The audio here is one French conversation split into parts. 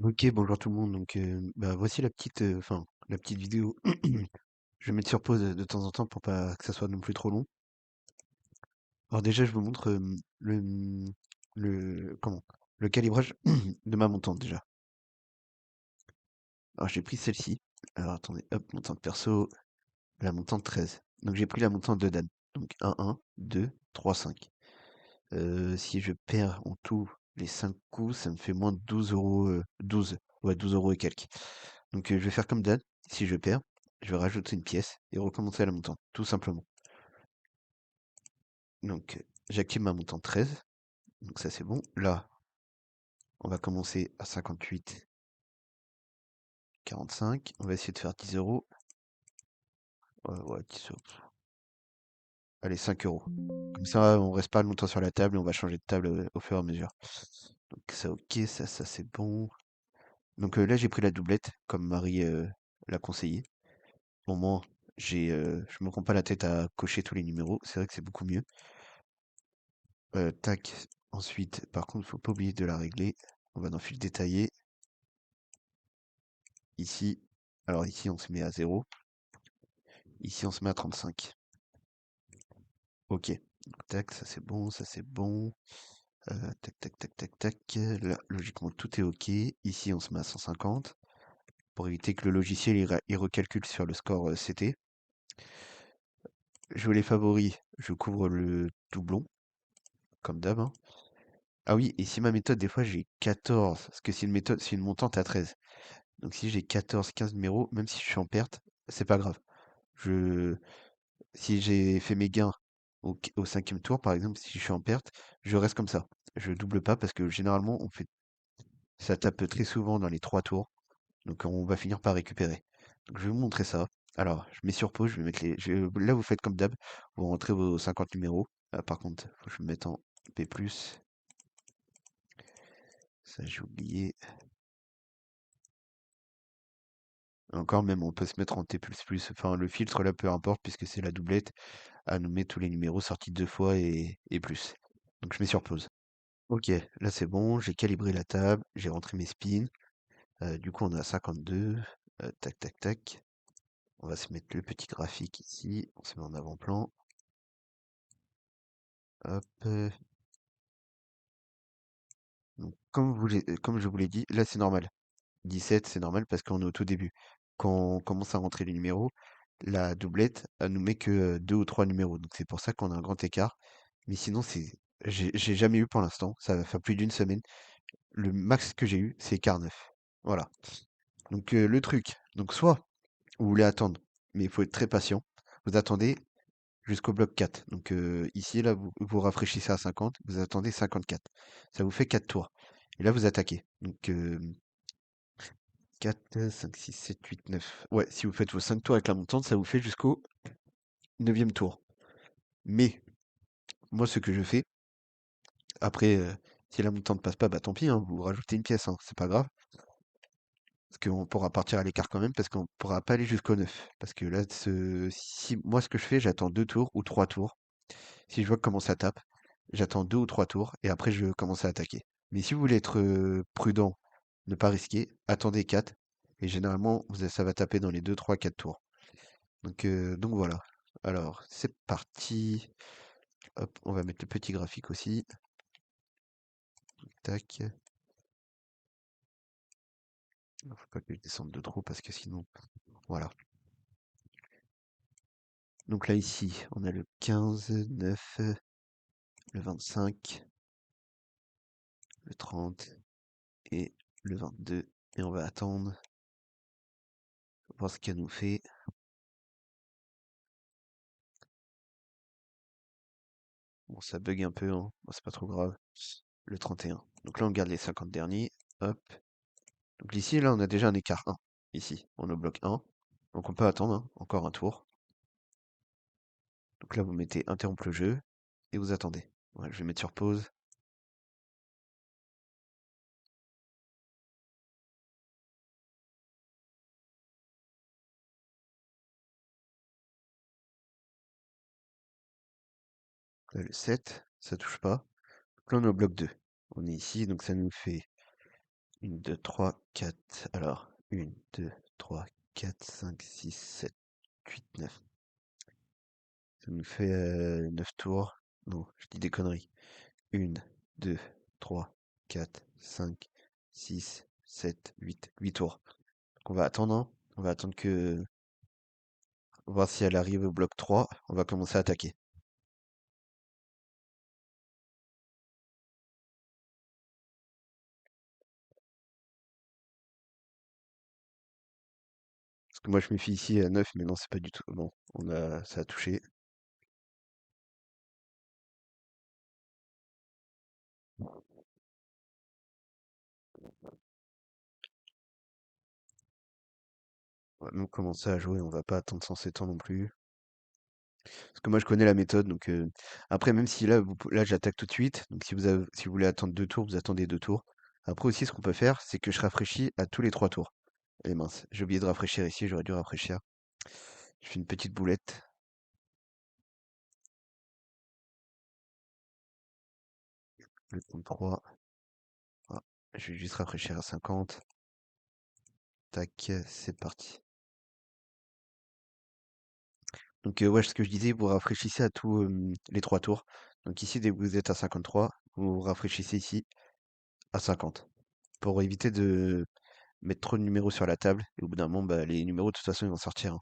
Ok, bonjour tout le monde. Donc, voici la petite vidéo. Je vais mettre sur pause de temps en temps pour pas que ça soit non plus trop long. Alors déjà, je vous montre comment, le calibrage de ma montante déjà. Alors j'ai pris celle-ci. Alors attendez, hop, montante perso, la montante 13. Donc j'ai pris la montante de Dan. Donc 1, 2, 3, 5. Si je perds en tout les 5 coups, ça me fait moins de 12 €, 12, ouais, 12 € et quelques. Donc je vais faire comme Dan. Si je perds, je vais rajouter une pièce et recommencer à la montante, tout simplement. Donc j'active ma montante 13. Donc ça c'est bon. Là, on va commencer à 58, 45. On va essayer de faire 10 €. Ouais, 10 €. Allez, 5 €. Comme ça, on reste pas longtemps sur la table et on va changer de table au fur et à mesure. Donc ça ok, ça c'est bon. Donc là, j'ai pris la doublette, comme Marie l'a conseillé. Au moins, je me prends pas la tête à cocher tous les numéros. C'est vrai que c'est beaucoup mieux. Tac. Ensuite, par contre, faut pas oublier de la régler. On va dans fil détaillé. Ici, alors ici, on se met à 0. Ici, on se met à 35. Ok. Donc, tac, ça c'est bon, ça c'est bon. Tac, tac, tac, tac, tac. Là, logiquement, tout est ok. Ici, on se met à 150 pour éviter que le logiciel il recalcule sur le score CT. Je les favoris, je couvre le doublon, comme d'hab, hein. Ah oui, et si ma méthode, des fois j'ai 14, parce que c'est une montante à 13. Donc si j'ai 14, 15 numéros, même si je suis en perte, c'est pas grave. Je, si j'ai fait mes gains au cinquième tour, par exemple, si je suis en perte, je reste comme ça. Je double pas parce que généralement ça tape très souvent dans les 3 tours. Donc on va finir par récupérer. Donc je vais vous montrer ça. Alors, je mets sur pause, je vais mettre là vous faites comme d'hab, vous rentrez vos 50 numéros. Ah, par contre, faut que je me mette en P+. Ça j'ai oublié. Encore même, on peut se mettre en T++. Enfin, le filtre là, peu importe, puisque c'est la doublette, à nommer tous les numéros sortis 2 fois et plus. Donc je mets sur pause. Ok, là c'est bon, j'ai calibré la table, j'ai rentré mes spins. Du coup, on est à 52. Tac, tac, tac. On va se mettre le petit graphique ici. On se met en avant-plan. Hop. Donc, comme je vous l'ai dit, là c'est normal. 17, c'est normal parce qu'on est au tout début. Quand on commence à rentrer les numéros, la doublette, elle nous met que 2 ou 3 numéros. Donc c'est pour ça qu'on a un grand écart. Mais sinon, j'ai jamais eu pour l'instant. Ça va faire plus d'une semaine. Le max que j'ai eu, c'est écart 9. Voilà. Donc le truc. Donc soit vous voulez attendre, mais il faut être très patient. Vous attendez jusqu'au bloc 4. Donc ici, là, vous rafraîchissez à 50, vous attendez 54. Ça vous fait 4 tours. Et là, vous attaquez. Donc 4, 5, 6, 7, 8, 9. Ouais, si vous faites vos 5 tours avec la montante, ça vous fait jusqu'au 9e tour. Mais moi, ce que je fais, après, si la montante passe pas, bah tant pis, hein, vous rajoutez une pièce, hein, c'est pas grave. Parce qu'on pourra partir à l'écart quand même, parce qu'on pourra pas aller jusqu'au 9. Parce que là, si moi, ce que je fais, j'attends 2 tours ou 3 tours. Si je vois comment ça tape, j'attends 2 ou 3 tours et après je commence à attaquer. Mais si vous voulez être prudent, ne pas risquer, attendez 4 et généralement ça va taper dans les 2, 3, 4 tours. Donc voilà. Alors c'est parti. Hop, on va mettre le petit graphique aussi. Tac. Faut pas que je descende de trop parce que sinon. Voilà. Donc là ici, on a le 15, 9, le 25, le 30 et le 22. Et on va attendre, voir ce qu'elle nous fait. Bon, ça bug un peu, hein. Bon, c'est pas trop grave. Le 31. Donc là, on garde les 50 derniers. Hop. Donc ici, là, on a déjà un écart 1. Ici, on est au bloc 1. Donc on peut attendre, hein, encore un tour. Donc là, vous mettez interrompre le jeu et vous attendez. Ouais, je vais mettre sur pause. Là, le 7, ça touche pas. Donc là, on est au bloc 2. On est ici, donc ça nous fait 1, 2, 3, 4. Alors, 1, 2, 3, 4, 5, 6, 7, 8, 9. Ça nous fait 9 tours. Non, je dis des conneries. 1, 2, 3, 4, 5, 6, 7, 8. 8 tours. Donc on va attendre, hein. On va attendre que... Voir si elle arrive au bloc 3. On va commencer à attaquer. Parce que moi je me fie ici à 9, mais non, c'est pas du tout. Bon, ça a touché. On va même commencer à jouer, on va pas attendre 107 ans non plus. Parce que moi je connais la méthode, donc après même si là, là j'attaque tout de suite, donc si vous voulez attendre 2 tours, vous attendez 2 tours. Après aussi ce qu'on peut faire, c'est que je rafraîchis à tous les 3 tours. Et mince, j'ai oublié de rafraîchir ici, j'aurais dû rafraîchir. Je fais une petite boulette. Le compte 3. Voilà. Je vais juste rafraîchir à 50. Tac, c'est parti. Donc ouais, ce que je disais, vous rafraîchissez à tous les 3 tours. Donc ici, dès que vous êtes à 53, vous rafraîchissez ici à 50. Pour éviter de mettre trop de numéros sur la table. Et au bout d'un moment, bah, les numéros, de toute façon, ils vont sortir, hein.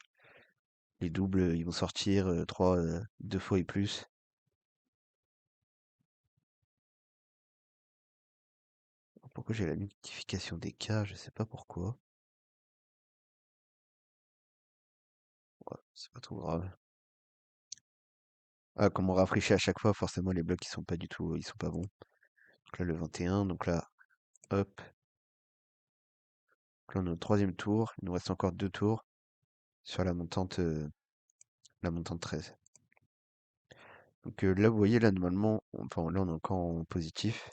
Les doubles, ils vont sortir 2 fois et plus. Pourquoi j'ai la notification des cas? Je sais pas pourquoi. Ouais, c'est pas trop grave. Ah, comme on rafraîchit à chaque fois, forcément, les blocs, ils sont pas du tout, ils sont pas bons. Donc là, le 21, donc là, hop. Donc là, on est au troisième tour. Il nous reste encore 2 tours sur la montante 13. Donc là, vous voyez, là, normalement, enfin, là, on est encore en positif.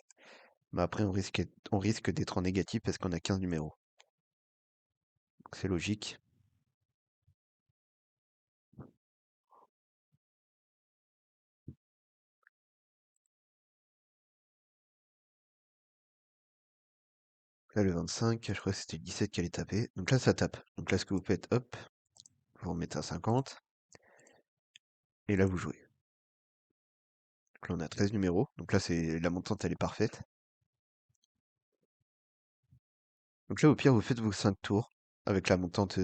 Mais après, on risque d'être en négatif parce qu'on a 15 numéros. Donc c'est logique. Là, le 25, je crois que c'était le 17 qui allait taper. Donc là, ça tape. Donc là, ce que vous faites, hop, vous remettez à 50. Et là, vous jouez. Donc là, on a 13 numéros. Donc là, c'est la montante, elle est parfaite. Donc là, au pire, vous faites vos 5 tours avec la montante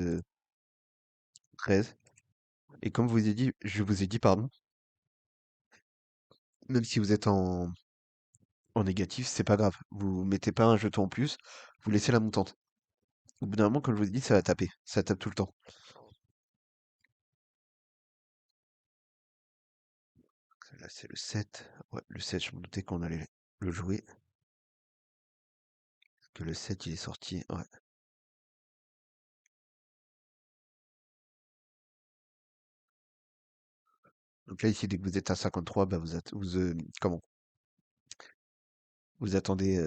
13. Et comme je vous ai dit, pardon, même si vous êtes en négatif, c'est pas grave. Vous mettez pas un jeton en plus, vous laissez la montante. Au bout d'un moment, comme je vous ai dit, ça va taper. Ça tape tout le temps. Là, c'est le 7. Ouais, le 7, je me doutais qu'on allait le jouer. Parce que le 7, il est sorti. Ouais. Donc là, ici, dès que vous êtes à 53, bah, comment? Vous attendez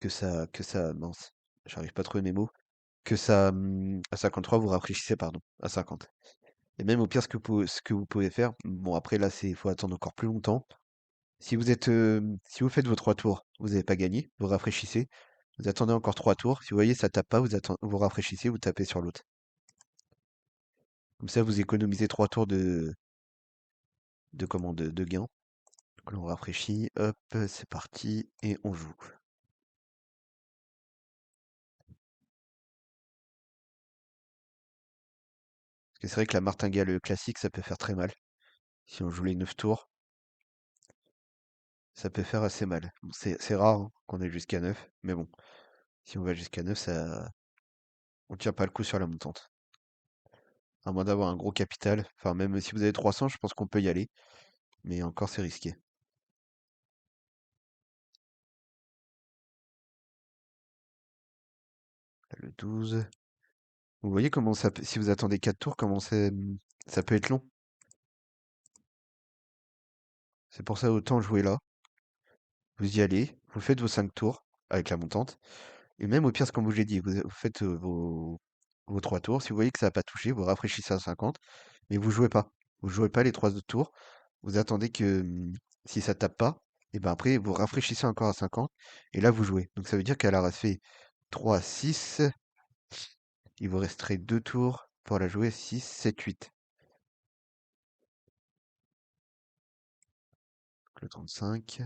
mince, j'arrive pas à trouver mes mots. À 53, vous rafraîchissez, pardon, à 50. Et même au pire, ce que vous pouvez faire, bon, après, là, faut attendre encore plus longtemps. Si vous faites vos 3 tours, vous n'avez pas gagné, vous rafraîchissez. Vous attendez encore 3 tours. Si vous voyez, ça tape pas, vous rafraîchissez, vous tapez sur l'autre. Comme ça, vous économisez 3 tours de gain. Donc là, on rafraîchit, hop, c'est parti, et on joue. Parce que c'est vrai que la martingale classique, ça peut faire très mal. Si on joue les 9 tours, ça peut faire assez mal. Bon, c'est rare hein, qu'on ait jusqu'à 9, mais bon, si on va jusqu'à 9, on tient pas le coup sur la montante. À moins d'avoir un gros capital. Enfin, même si vous avez 300, je pense qu'on peut y aller. Mais encore, c'est risqué. Là, le 12. Vous voyez comment si vous attendez 4 tours, ça peut être long. C'est pour ça autant jouer là. Vous y allez, vous faites vos 5 tours avec la montante. Et même au pire, ce qu'on vous ai dit, vous faites vos 3 tours. Si vous voyez que ça n'a pas touché, vous rafraîchissez à 50. Mais vous jouez pas. Vous jouez pas les 3 autres tours. Vous attendez que si ça tape pas, et ben après, vous rafraîchissez encore à 50, et là, vous jouez. Donc ça veut dire qu'elle aura fait 3, 6, il vous resterait 2 tours pour la jouer, 6, 7, 8. Le 35.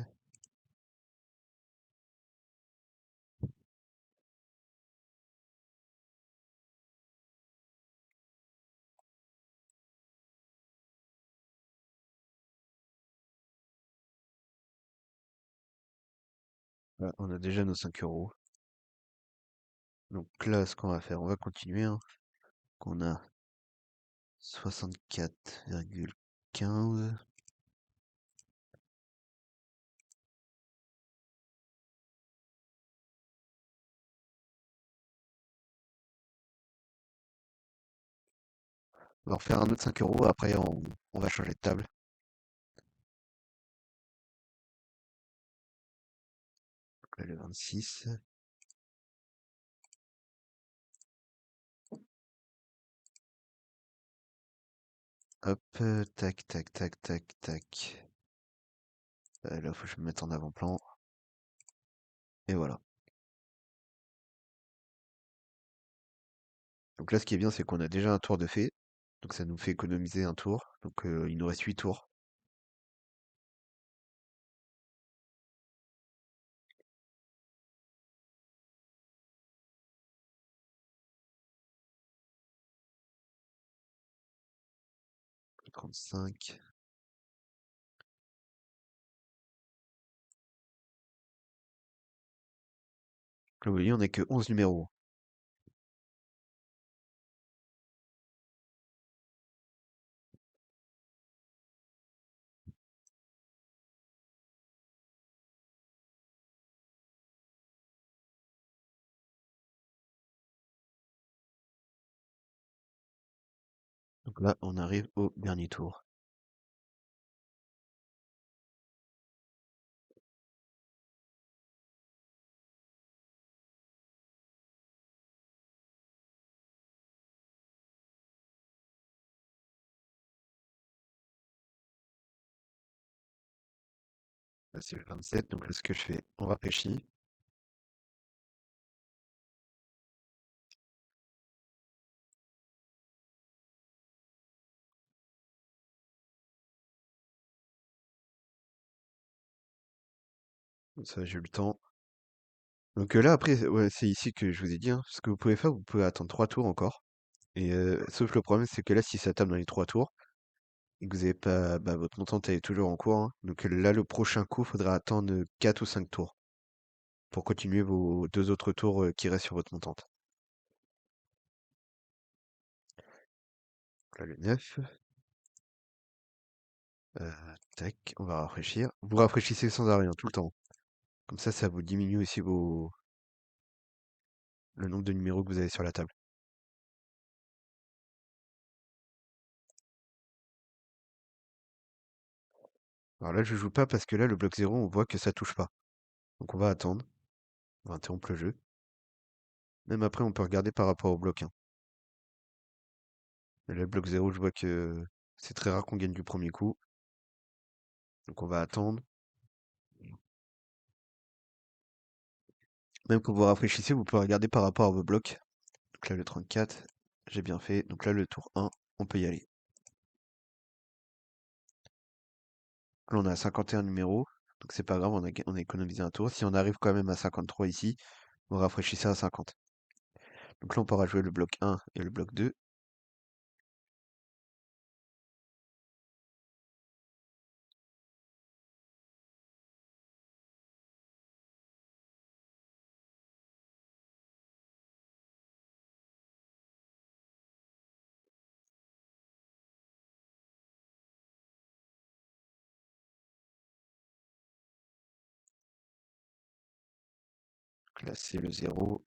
Voilà, on a déjà nos 5 euros. Donc là, ce qu'on va faire, on va continuer, hein. On a 64,15. On va refaire un autre 5 euros, après on va changer de table. Donc là, le 26. Hop, tac, tac, tac, tac, tac. Là, faut que je me mette en avant-plan. Et voilà. Donc là, ce qui est bien, c'est qu'on a déjà un tour de fait. Donc ça nous fait économiser un tour. Donc il nous reste 8 tours. Le 35. Donc là, vous voyez, on n'a que 11 numéros. Donc là, on arrive au dernier tour. Là, c'est le 27. Donc là, ce que je fais, on rafraîchit. Comme ça, j'ai eu le temps. Donc là, après, ouais, c'est ici que je vous ai dit, hein. Ce que vous pouvez faire, vous pouvez attendre 3 tours encore. Et sauf le problème, c'est que là, si ça tape dans les 3 tours, et que vous avez pas, bah, votre montante elle est toujours en cours, hein. Donc là, le prochain coup, faudra attendre 4 ou 5 tours pour continuer vos 2 autres tours qui restent sur votre montante. Donc là, le 9. Euh, tac, on va rafraîchir. Vous rafraîchissez sans arrêt, hein, tout le temps. Comme ça vous diminue aussi le nombre de numéros que vous avez sur la table. Alors là, je joue pas parce que là, le bloc 0 on voit que ça touche pas. Donc on va attendre. On va interrompre le jeu. Même après, on peut regarder par rapport au bloc 1. Mais là, le bloc 0 je vois que c'est très rare qu'on gagne du premier coup. Donc on va attendre. Même quand vous rafraîchissez, vous pouvez regarder par rapport à vos blocs. Donc là, le 34, j'ai bien fait. Donc là, le tour 1, on peut y aller. Là, on a 51 numéros. Donc c'est pas grave, on a économisé un tour. Si on arrive quand même à 53 ici, vous rafraîchissez à 50. Donc là, on pourra jouer le bloc 1 et le bloc 2. Donc là, c'est le 0.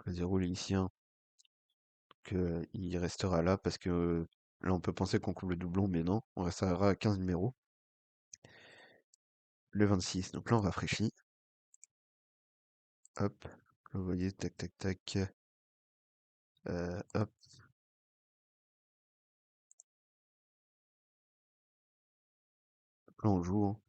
Le 0, il est ici, hein. Donc il restera là parce que Là, on peut penser qu'on couvre le doublon, mais non, on restera à 15 numéros. Le 26, donc là, on rafraîchit. Hop, là, vous voyez, tac, tac, tac. Hop, là, on joue, hein.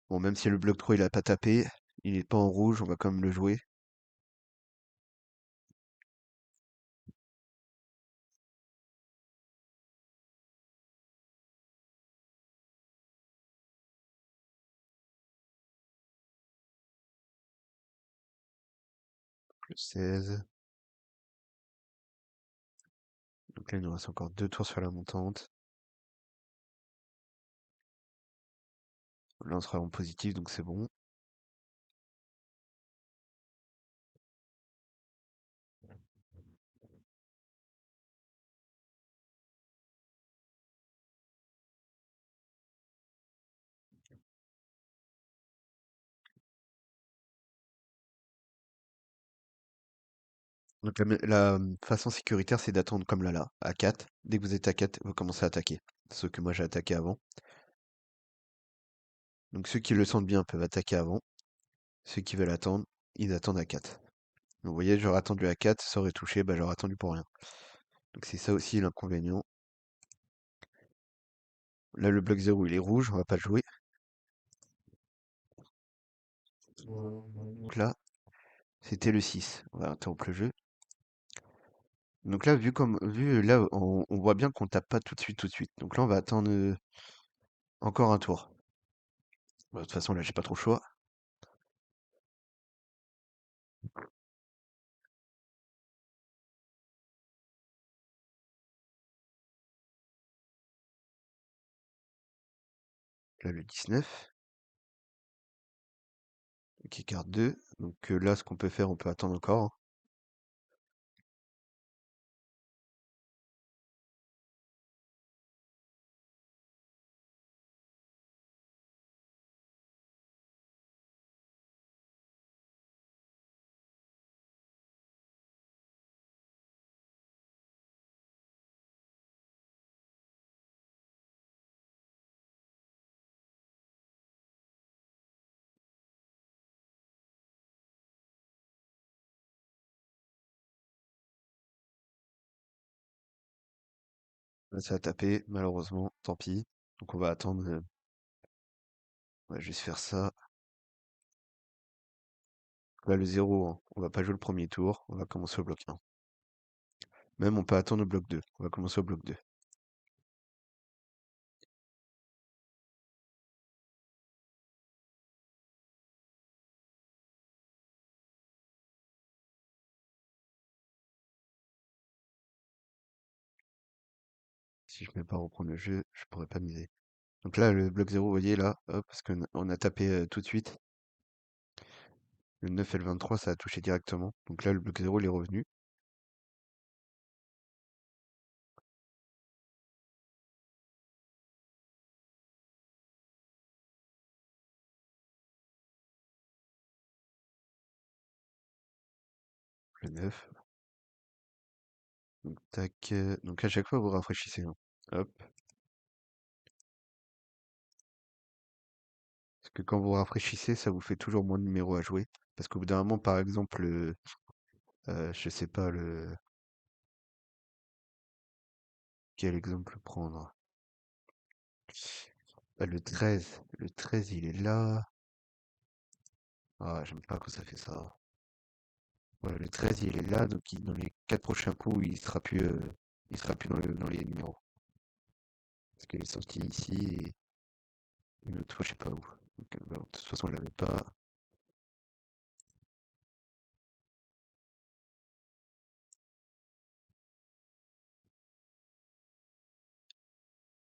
Bon, même si le bloc 3, il a pas tapé, il est pas en rouge, on va quand même le jouer. Le 16. Donc là, il nous reste encore 2 tours sur la montante. Là, on sera en positif, donc c'est bon. Donc façon sécuritaire, c'est d'attendre comme là, à 4. Dès que vous êtes à 4, vous commencez à attaquer. Sauf que moi, j'ai attaqué avant. Donc ceux qui le sentent bien peuvent attaquer avant. Ceux qui veulent attendre, ils attendent à 4. Donc, vous voyez, j'aurais attendu à 4, ça aurait touché, bah j'aurais attendu pour rien. Donc c'est ça aussi l'inconvénient. Là, le bloc 0, il est rouge, on va pas le jouer. Donc là, c'était le 6. On va interrompre le jeu. Donc là, vu là, on voit bien qu'on tape pas tout de suite, tout de suite. Donc là, on va attendre encore un tour. Bah, de toute façon, là, j'ai pas trop le choix. Là, le 19, qui carte 2. Donc là, ce qu'on peut faire, on peut attendre encore, hein. Là, ça a tapé, malheureusement, tant pis. Donc on va attendre. On va juste faire ça. Là, le 0, hein, on va pas jouer le premier tour. On va commencer au bloc 1. Même, on peut attendre au bloc 2. On va commencer au bloc 2. Si je mets pas reprendre le jeu, je pourrais pas miser. Donc là, le bloc 0, vous voyez, là, hop, parce qu'on a tapé tout de suite. Le 9 et le 23, ça a touché directement. Donc là, le bloc 0, il est revenu. Le 9. Donc, tac. Donc à chaque fois, vous rafraîchissez, hein. Hop. Parce que quand vous rafraîchissez, ça vous fait toujours moins de numéros à jouer. Parce qu'au bout d'un moment, par exemple, je sais pas quel exemple prendre. Bah, le 13. Le 13, il est là. Ah, j'aime pas quand ça fait ça. Voilà, le 13, il est là, donc dans les 4 prochains coups, il sera plus dans les numéros. Parce qu'il est sorti ici et une autre fois, je sais pas où. Donc, bah, de toute façon, on l'avait pas.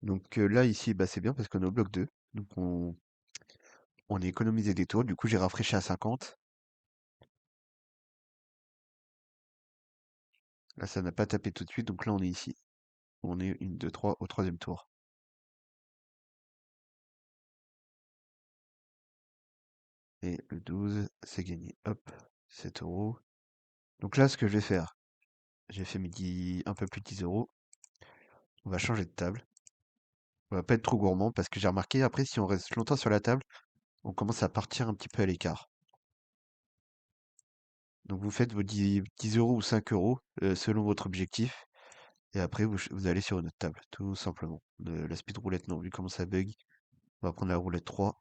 Donc là, ici, bah, c'est bien parce qu'on est au bloc 2. Donc on a économisé des tours. Du coup, j'ai rafraîchi à 50. Là, ça n'a pas tapé tout de suite. Donc là, on est ici. On est 1, 2, 3 au troisième tour. Et le 12, c'est gagné. Hop, 7 euros. Donc là, ce que je vais faire, j'ai fait un peu plus de 10 euros. On va changer de table. On va pas être trop gourmand parce que j'ai remarqué après, si on reste longtemps sur la table, on commence à partir un petit peu à l'écart. Donc vous faites vos 10 euros ou 5 euros selon votre objectif. Et après, vous allez sur une autre table, tout simplement. La speed roulette, non, vu comment ça bug. On va prendre la roulette 3.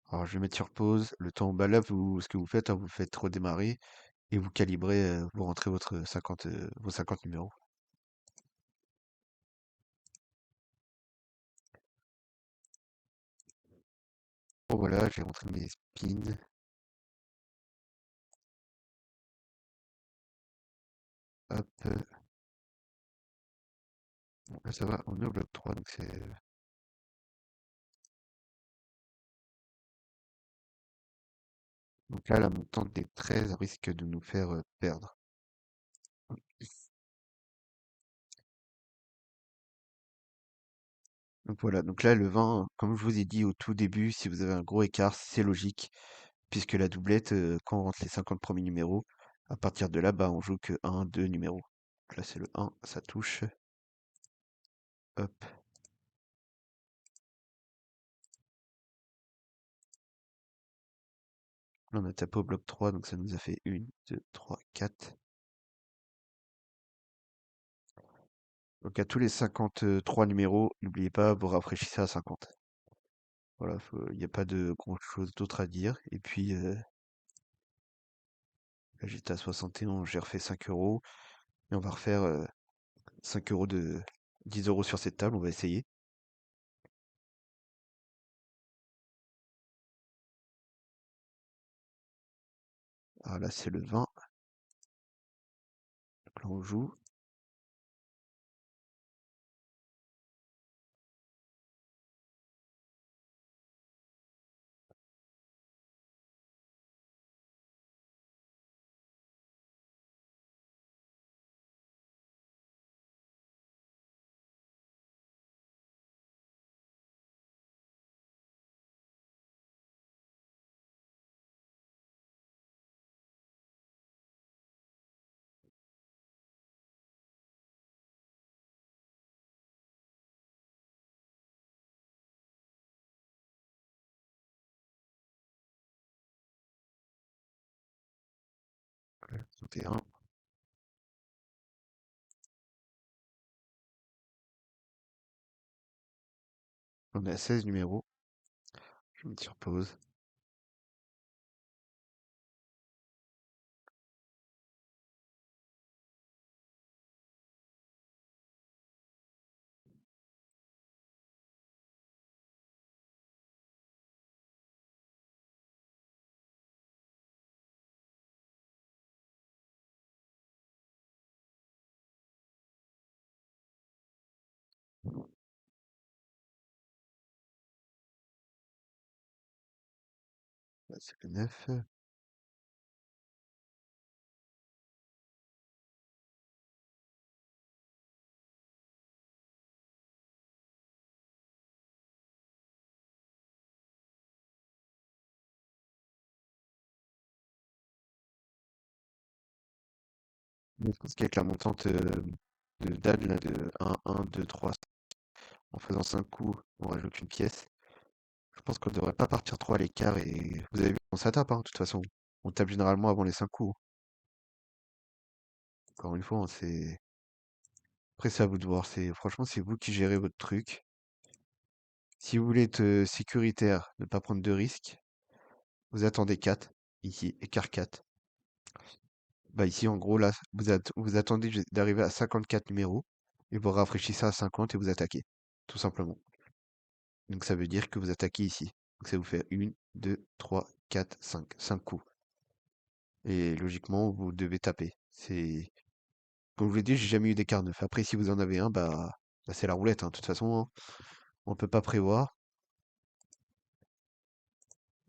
Alors je vais mettre sur pause. Le temps, bah là, ce que vous faites, hein, vous faites redémarrer et vous calibrez, vous rentrez vos 50 numéros. Bon voilà, j'ai rentré mes spins. Hop, bon, là ça va, on est au bloc 3, donc donc là, la montante des 13 risque de nous faire perdre. Donc voilà, donc là, le 20, comme je vous ai dit au tout début, si vous avez un gros écart, c'est logique, puisque la doublette, quand on rentre les 50 premiers numéros, à partir de là, bah, on joue que un 2 numéros. Donc là, c'est le 1, ça touche. Hop, là, on a tapé au bloc 3, donc ça nous a fait 1, 2, 3, 4. Donc à tous les 53 numéros, n'oubliez pas, vous rafraîchissez à 50. Voilà, il n'y a pas de grand-chose d'autre à dire. Et puis, là, j'étais à 71, j'ai refait 5 euros. Et on va refaire 5 euros 10 euros sur cette table, on va essayer. Alors là, c'est le 20. Donc là, on joue. Donc là, 61. On est à 16 numéros. Je me tire pause. Là, c'est le 9. Je pense qu'avec la montante de dad, là, de 1, 1, 2, 3, en faisant 5 coups, on rajoute une pièce. Je pense qu'on ne devrait pas partir trop à l'écart et vous avez vu comment ça tape, hein, de toute façon. On tape généralement avant les 5 coups. Encore une fois, hein, c'est. Après, c'est à vous de voir. Franchement, c'est vous qui gérez votre truc. Si vous voulez être sécuritaire, ne pas prendre de risques, vous attendez 4. Ici, écart 4. Bah ici, en gros, là, vous attendez d'arriver à 54 numéros et vous rafraîchissez à 50 et vous attaquez. Tout simplement. Donc ça veut dire que vous attaquez ici. Donc ça vous fait 1, 2, 3, 4, 5. 5 coups. Et logiquement, vous devez taper. Comme je vous l'ai dit, j'ai jamais eu d'écart neuf. Après, si vous en avez un, bah, c'est la roulette, hein. De toute façon, hein, on peut pas prévoir.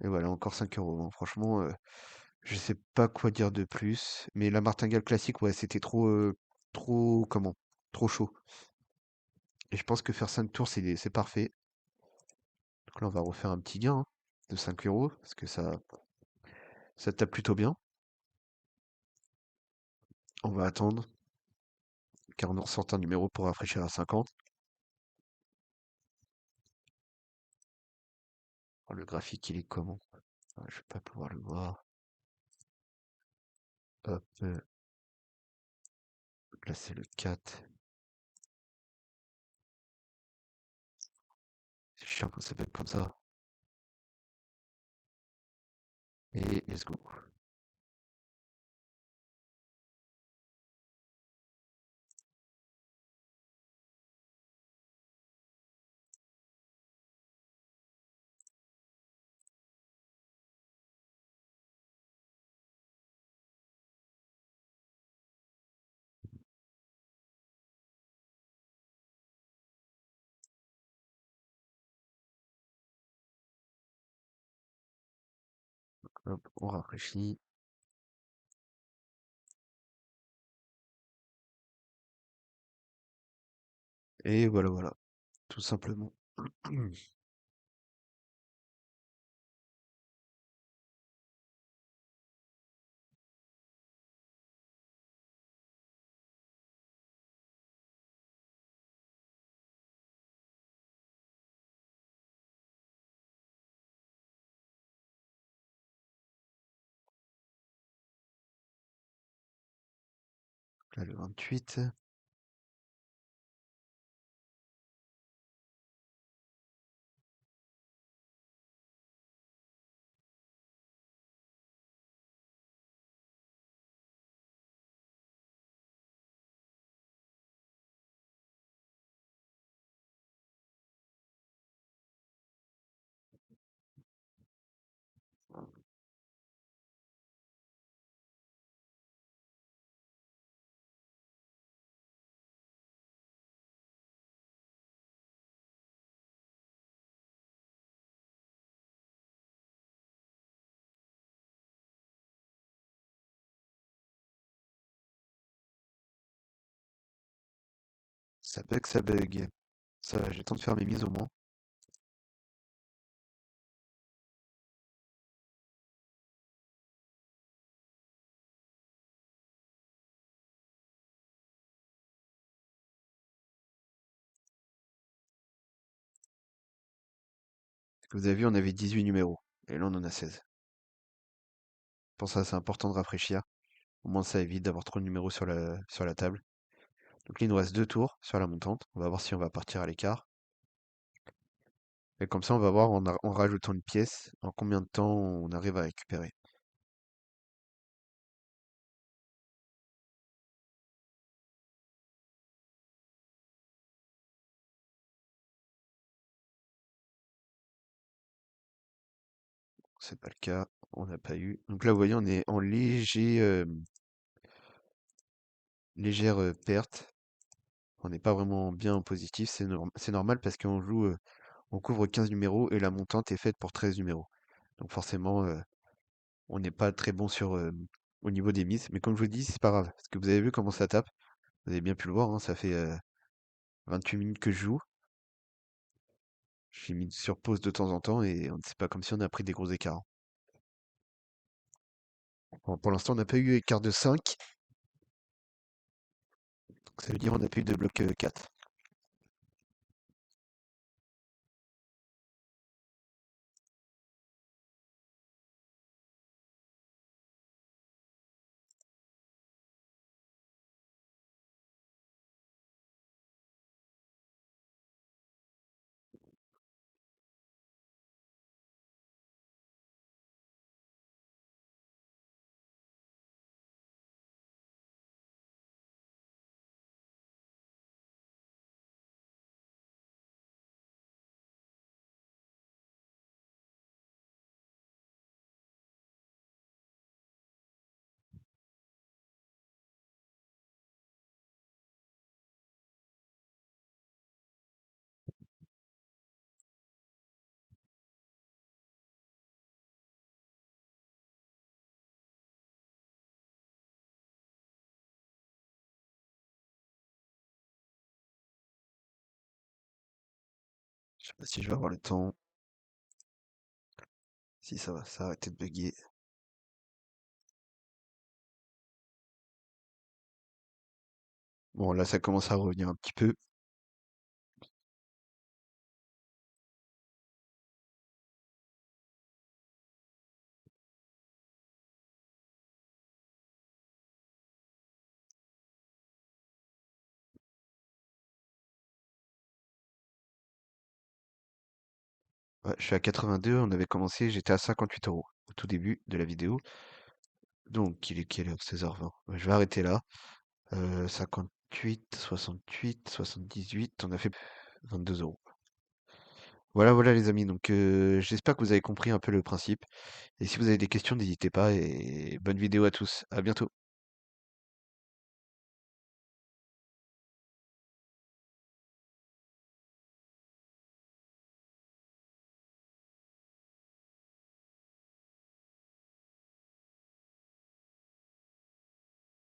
Et voilà, encore 5 euros, hein. Franchement, je sais pas quoi dire de plus. Mais la martingale classique, ouais, c'était trop, comment? Trop chaud. Et je pense que faire 5 tours, c'est parfait. Donc là, on va refaire un petit gain, hein, de 5 euros, parce que ça tape plutôt bien. On va attendre, car on nous ressort un numéro pour rafraîchir à 50. Oh, le graphique, il est comment? Ah, je vais pas pouvoir le voir. Hop, là c'est le 4. C'est chiant quand ça s'appelle comme ça. Et let's go. Hop, on rafraîchit. Et voilà, voilà, tout simplement. Là, le 28. Ça bug, ça bug. Ça va, j'ai le temps de faire mes mises au moins. Parce que vous avez vu, on avait 18 numéros. Et là, on en a 16. Pour ça, c'est important de rafraîchir. Au moins, ça évite d'avoir trop de numéros sur la table. Donc là, il nous reste 2 tours sur la montante. On va voir si on va partir à l'écart. Et comme ça, on va voir en rajoutant une pièce, en combien de temps on arrive à récupérer. C'est pas le cas, on n'a pas eu. Donc là, vous voyez, on est en légère perte. On n'est pas vraiment bien en positif. C'est normal parce qu'on joue, on couvre 15 numéros et la montante est faite pour 13 numéros. Donc forcément, on n'est pas très bon au niveau des mises. Mais comme je vous dis, c'est pas grave. Parce que vous avez vu comment ça tape. Vous avez bien pu le voir, hein, ça fait 28 minutes que je joue. J'ai mis sur pause de temps en temps et c'est pas comme si on a pris des gros écarts. Bon, pour l'instant, on n'a pas eu écart de 5. Donc ça veut dire on n'a pas eu de bloc 4. Je sais pas si je vais avoir le temps. Si ça va s'arrêter de bugger. Bon, là, ça commence à revenir un petit peu. Ouais, je suis à 82, on avait commencé, j'étais à 58 € au tout début de la vidéo. Donc, il est quelle heure? 16h20. Ouais, je vais arrêter là. 58, 68, 78, on a fait 22 €. Voilà, voilà les amis, donc j'espère que vous avez compris un peu le principe. Et si vous avez des questions, n'hésitez pas et bonne vidéo à tous. À bientôt.